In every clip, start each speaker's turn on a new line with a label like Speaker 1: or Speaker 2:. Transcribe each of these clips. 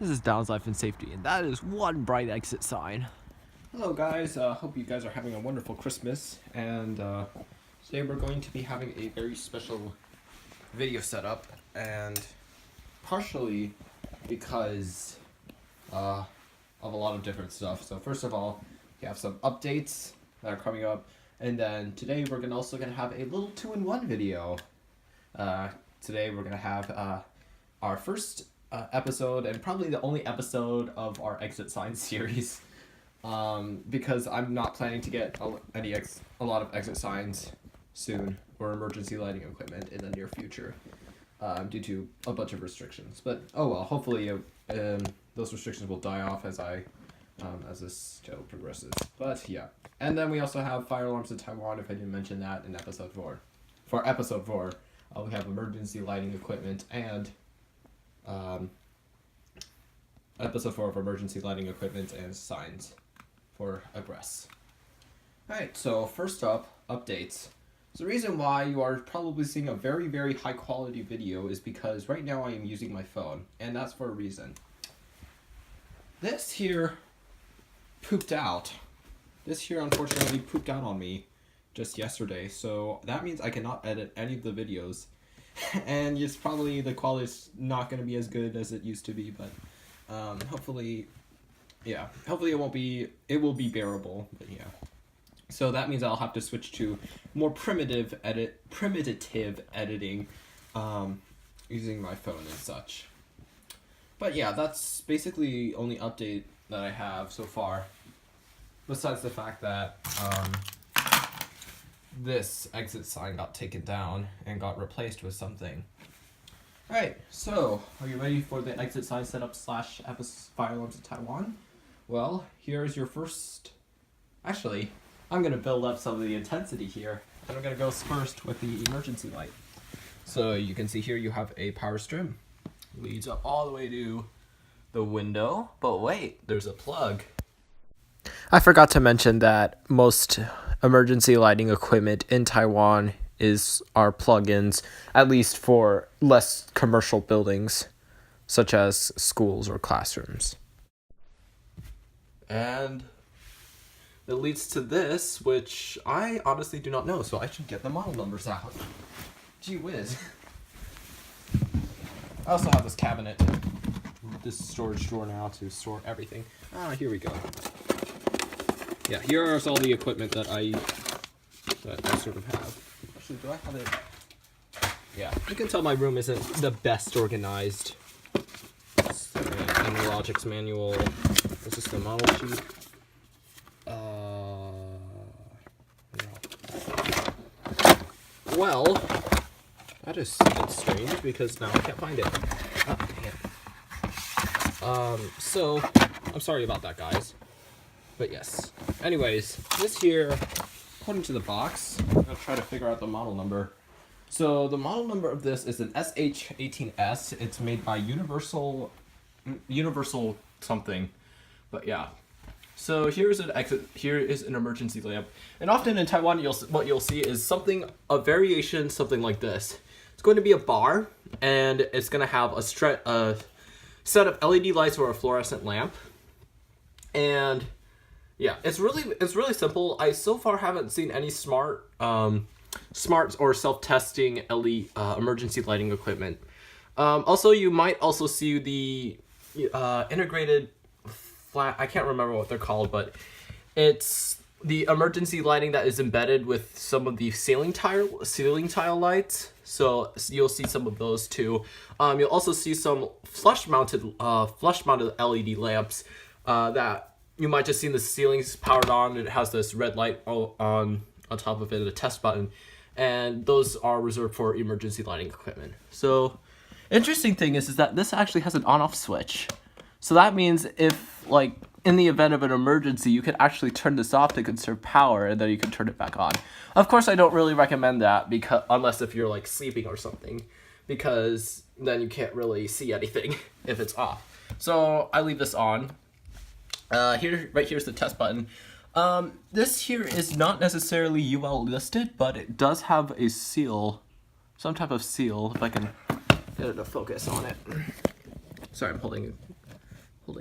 Speaker 1: This is Down's Life and Safety, and that is one bright exit sign.
Speaker 2: Hello guys, hope you guys are having a wonderful Christmas, and today we're going to be having a very special video setup, and partially because of a lot of different stuff. So first of all, we have some updates that are coming up, and then today we're also gonna have a little 2-in-1 video. Today we're gonna have our first episode, and probably the only episode of our exit sign series, because I'm not planning to get a lot of exit signs soon or emergency lighting equipment in the near future, due to a bunch of restrictions. But oh well, hopefully those restrictions will die off as this show progresses. But yeah, and then we also have fire alarms in Taiwan, if I didn't mention that in episode 4. For episode 4, we have emergency lighting equipment and episode 4 of emergency lighting equipment and signs for egress. Alright, so first up, updates. So the reason why you are probably seeing a very, very high quality video is because right now I am using my phone, and that's for a reason. This here pooped out. This here unfortunately pooped out on me just yesterday, so that means I cannot edit any of the videos. And it's probably the quality's not going to be as good as it used to be, but hopefully it will be bearable, but yeah. So that means I'll have to switch to more primitive editing, using my phone and such. But yeah, that's basically the only update that I have so far, besides the fact that this exit sign got taken down and got replaced with something. Alright, so are you ready for the exit sign setup / fire alarms in Taiwan? Well, here's your first. Actually, I'm going to build up some of the intensity here, and I'm going to go first with the emergency light. So you can see here you have a power strip. Leads up all the way to the window, but wait, there's a plug.
Speaker 1: I forgot to mention that most emergency lighting equipment in Taiwan are plugins, at least for less commercial buildings, such as schools or classrooms.
Speaker 2: And it leads to this, which I honestly do not know, so I should get the model numbers out. Gee whiz. I also have this cabinet, this storage drawer now to store everything. Here we go. Yeah, here is all the equipment that I sort of have. Actually, do I have it? Yeah, you can tell my room isn't the best organized. So, Logic's manual. This is the model sheet. Well, that is a bit strange because now I can't find it. Oh, damn. So, I'm sorry about that, guys. But yes. Anyways, this here, according to the box, I'm gonna try to figure out the model number. So the model number of this is an SH18S. It's made by Universal something. But yeah. So here's an exit. Here is an emergency lamp. And often in Taiwan, what you'll see is a variation, something like this. It's going to be a bar, and it's going to have a set of LED lights or a fluorescent lamp. And yeah, it's really simple. I so far haven't seen any smart or self-testing LED emergency lighting equipment. Also, you might also see the integrated flat. I can't remember what they're called, but it's the emergency lighting that is embedded with some of the ceiling tile lights. So you'll see some of those too. You'll also see some flush-mounted LED lamps that you might just see the ceilings powered on. It has this red light on top of it, a test button, and those are reserved for emergency lighting equipment. So, interesting thing is that this actually has an on-off switch. So that means if, like, in the event of an emergency, you could actually turn this off to conserve power, and then you can turn it back on. Of course, I don't really recommend that unless if you're like sleeping or something, because then you can't really see anything if it's off. So I leave this on. Right here's the test button. This here is not necessarily UL listed, but it does have a seal, some type of seal, if I can get it to focus on it. Sorry, I'm holding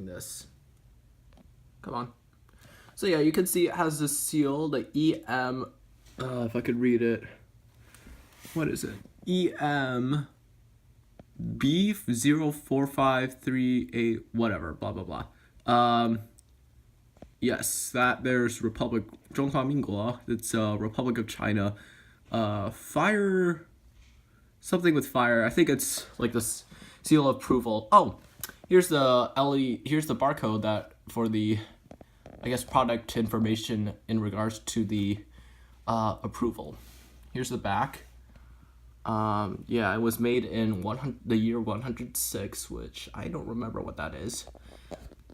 Speaker 2: doing this. Come on. So yeah, you can see it has this seal, the EM, if I could read it. What is it? EM B04538 whatever, blah blah blah. Yes, that there's Republic 中华民国. It's Republic of China. Fire, something with fire. I think it's like this seal of approval. Oh, here's the LED. Here's the barcode that for the, I guess, product information in regards to the approval. Here's the back. Yeah, it was made in the year 106, which I don't remember what that is,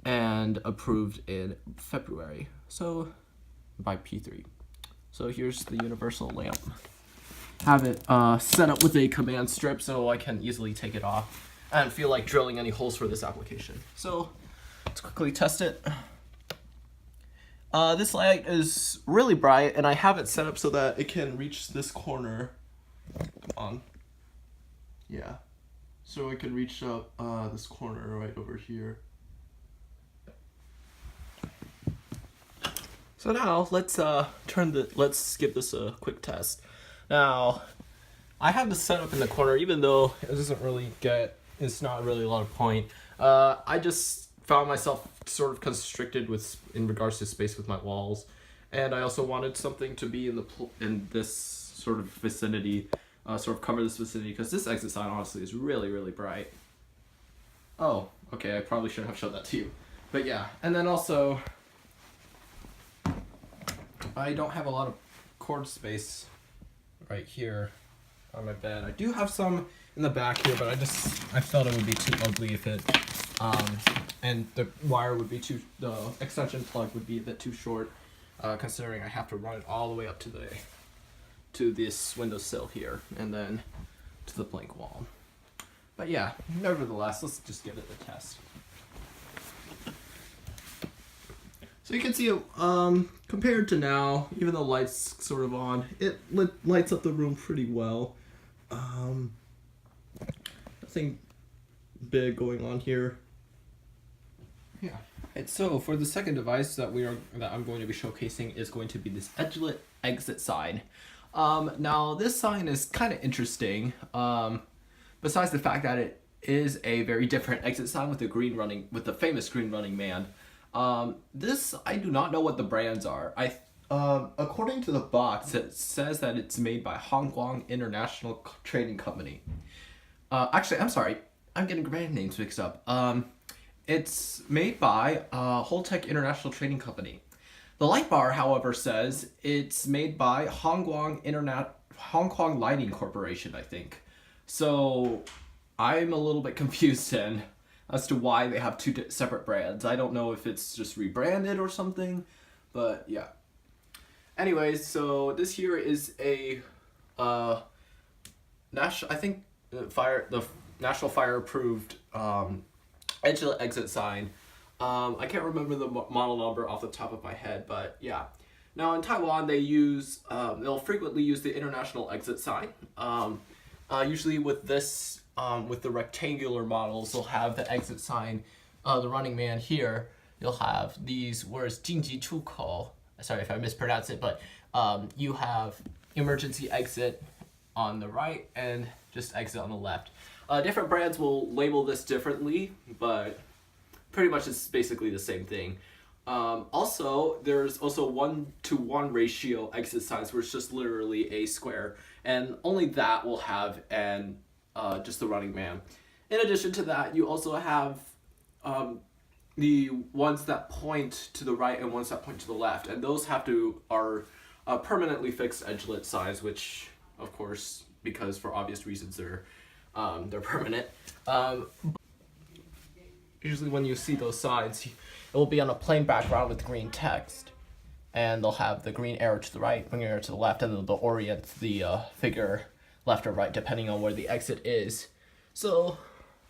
Speaker 2: and approved in February, so by P3. So here's the universal lamp. Have it set up with a command strip so I can easily take it off. I don't feel like drilling any holes for this application. So let's quickly test it. This light is really bright, and I have it set up so that it can reach this corner. Come on. Yeah. So I can reach up this corner right over here. So now let's give this a quick test. Now, I have this set up in the corner, even though it's not really a lot of point. I just found myself sort of constricted in regards to space with my walls, and I also wanted something to be in this sort of vicinity, sort of cover this vicinity, because this exit sign honestly is really, really bright. Oh, okay, I probably shouldn't have showed that to you. But yeah, and then also, I don't have a lot of cord space right here on my bed. I do have some in the back here, but I felt it would be too ugly if it, and the extension plug would be a bit too short, considering I have to run it all the way up to this windowsill here, and then to the blank wall. But yeah, nevertheless, let's just give it a test. So you can see, compared to now, even though light's sort of on, it lights up the room pretty well. Nothing big going on here. Yeah. And so for the second device that I'm going to be showcasing is going to be this edgelit exit sign. Now this sign is kind of interesting. Besides the fact that it is a very different exit sign with the famous green running man. This, I do not know what the brands are. According to the box, it says that it's made by Hong Kong International Trading Company. Actually, I'm sorry, I'm getting brand names mixed up. It's made by Holtec International Trading Company. The light bar, however, says it's made by Hong Kong Lighting Corporation, I think. So I'm a little bit confused then as to why they have two separate brands. I don't know if it's just rebranded or something, but yeah. Anyways, so this here is a the National Fire approved edgelit exit sign. I can't remember the model number off the top of my head, but yeah. Now in Taiwan, they'll frequently use the international exit sign. Usually with this, with the rectangular models, they'll have the exit sign, the running man here. You'll have these words, 紧急出口. Sorry if I mispronounce it, but you have emergency exit on the right and just exit on the left. Different brands will label this differently, but pretty much it's basically the same thing. Also, there's also 1-to-1 ratio exit signs where it's just literally a square, and only that will have just the running man. In addition to that, you also have the ones that point to the right and ones that point to the left, and those are permanently fixed edgelit signs, which of course, because for obvious reasons they're permanent. Usually when you see those signs, it will be on a plain background with green text, and they'll have the green arrow to the right, green arrow to the left, and they'll orient the figure left or right depending on where the exit is. So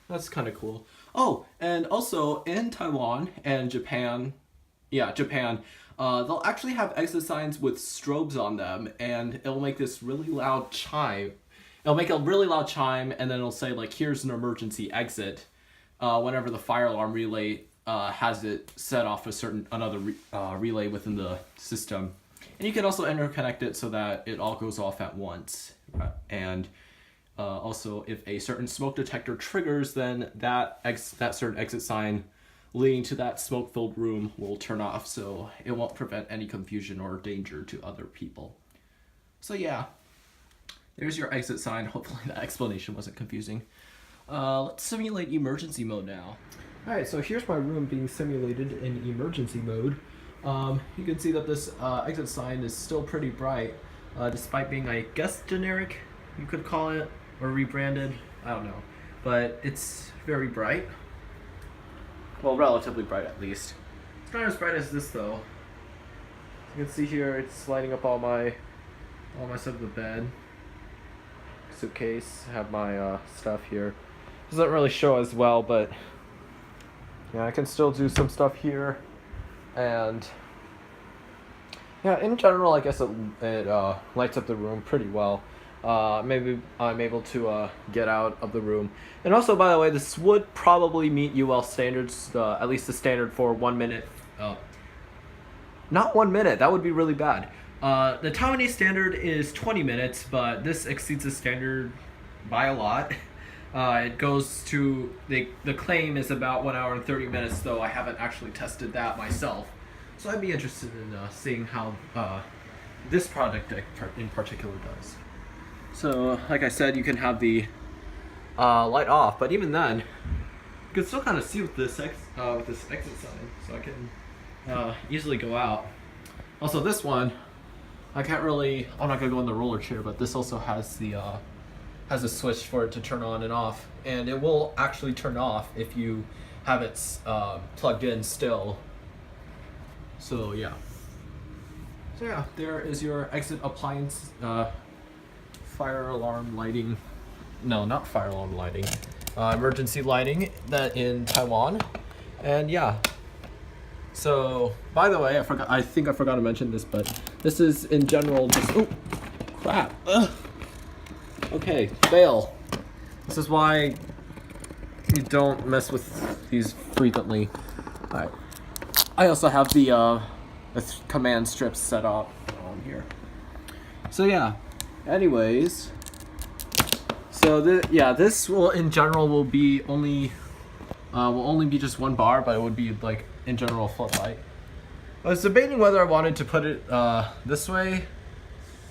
Speaker 2: that's kind of cool. Oh, and also in Taiwan and Japan, they'll actually have exit signs with strobes on them, and it'll make this really loud chime. It'll make a really loud chime, and then it'll say like, here's an emergency exit, whenever the fire alarm relay has it set off another relay within the system. And you can also interconnect it so that it all goes off at once. And also, if a certain smoke detector triggers, then that certain exit sign leading to that smoke-filled room will turn off, so it won't prevent any confusion or danger to other people. So yeah, there's your exit sign. Hopefully that explanation wasn't confusing. Let's simulate emergency mode now. Alright, so here's my room being simulated in emergency mode. You can see that this exit sign is still pretty bright, despite being, I guess, generic, you could call it, or rebranded, I don't know. But it's very bright. Well, relatively bright at least. It's not as bright as this though. You can see here it's lighting up all my stuff in the bed. Suitcase, have my stuff here. Doesn't really show as well, but yeah, I can still do some stuff here. And yeah, in general, I guess it lights up the room pretty well. Maybe I'm able to get out of the room. And also, by the way, this would probably meet UL standards, at least the standard for 1 minute. Not 1 minute, that would be really bad. The Taiwanese standard is 20 minutes, but this exceeds the standard by a lot. It goes to, the claim is about 1 hour and 30 minutes, though I haven't actually tested that myself. So I'd be interested in seeing how this project in particular does. So, like I said, you can have the light off, but even then, you can still kind of see with this exit sign, so I can easily go out. Also, this one, I'm not gonna go in the roller chair, but this also has has a switch for it to turn on and off, and it will actually turn off if you have it plugged in still. So yeah. So yeah, there is your exit appliance. Fire alarm lighting. No, not fire alarm lighting. Emergency lighting that in Taiwan. And yeah. So, by the way, I think I forgot to mention this, but this is in general just, oh, crap. Ugh. Okay, fail. This is why you don't mess with these frequently. Alright. I also have the command strips set up on here. So yeah. Anyways, so this will in general will only be just 1 bar, but it would be like in general a floodlight. I was debating whether I wanted to put it this way,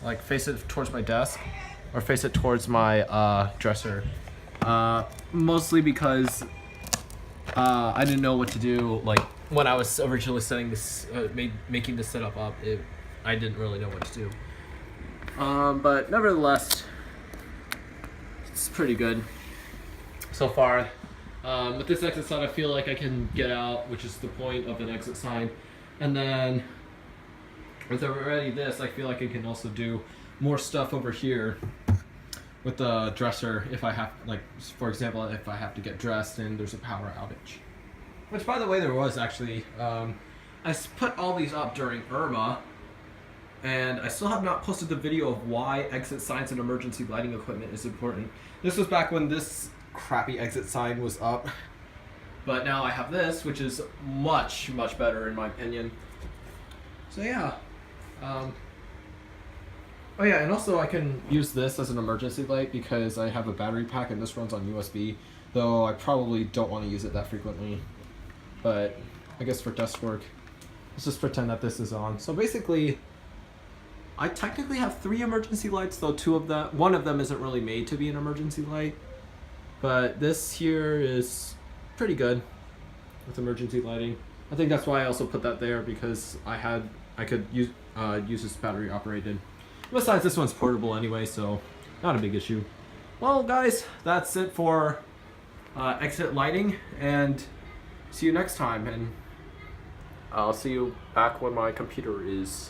Speaker 2: like face it towards my desk, or face it towards my dresser. Mostly because I didn't know what to do. Like when I was originally setting this, making this setup up, I didn't really know what to do. But nevertheless, it's pretty good so far. With this exit sign, I feel like I can get out, which is the point of an exit sign. And then with already this, I feel like I can also do more stuff over here with the dresser if I have, like, for example, if I have to get dressed and there's a power outage. Which, by the way, there was actually. I put all these up during Irma. And I still have not posted the video of why exit signs and emergency lighting equipment is important. This was back when this crappy exit sign was up. But now I have this, which is much, much better in my opinion. So yeah. Oh yeah, and also I can use this as an emergency light because I have a battery pack and this runs on USB. Though I probably don't want to use it that frequently. But I guess for desk work, let's just pretend that this is on. So basically, I technically have 3 emergency lights, though one of them isn't really made to be an emergency light. But this here is pretty good with emergency lighting. I think that's why I also put that there, because I could use this battery operated. Besides, this one's portable anyway, so not a big issue. Well, guys, that's it for exit lighting, and see you next time. And I'll see you back when my computer is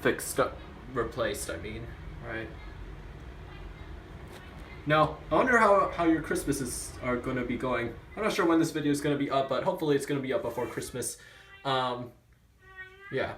Speaker 2: fixed up. Replaced, I mean, right? No, I wonder how your Christmases are going to be going. I'm not sure when this video is going to be up, but hopefully it's going to be up before Christmas. Yeah.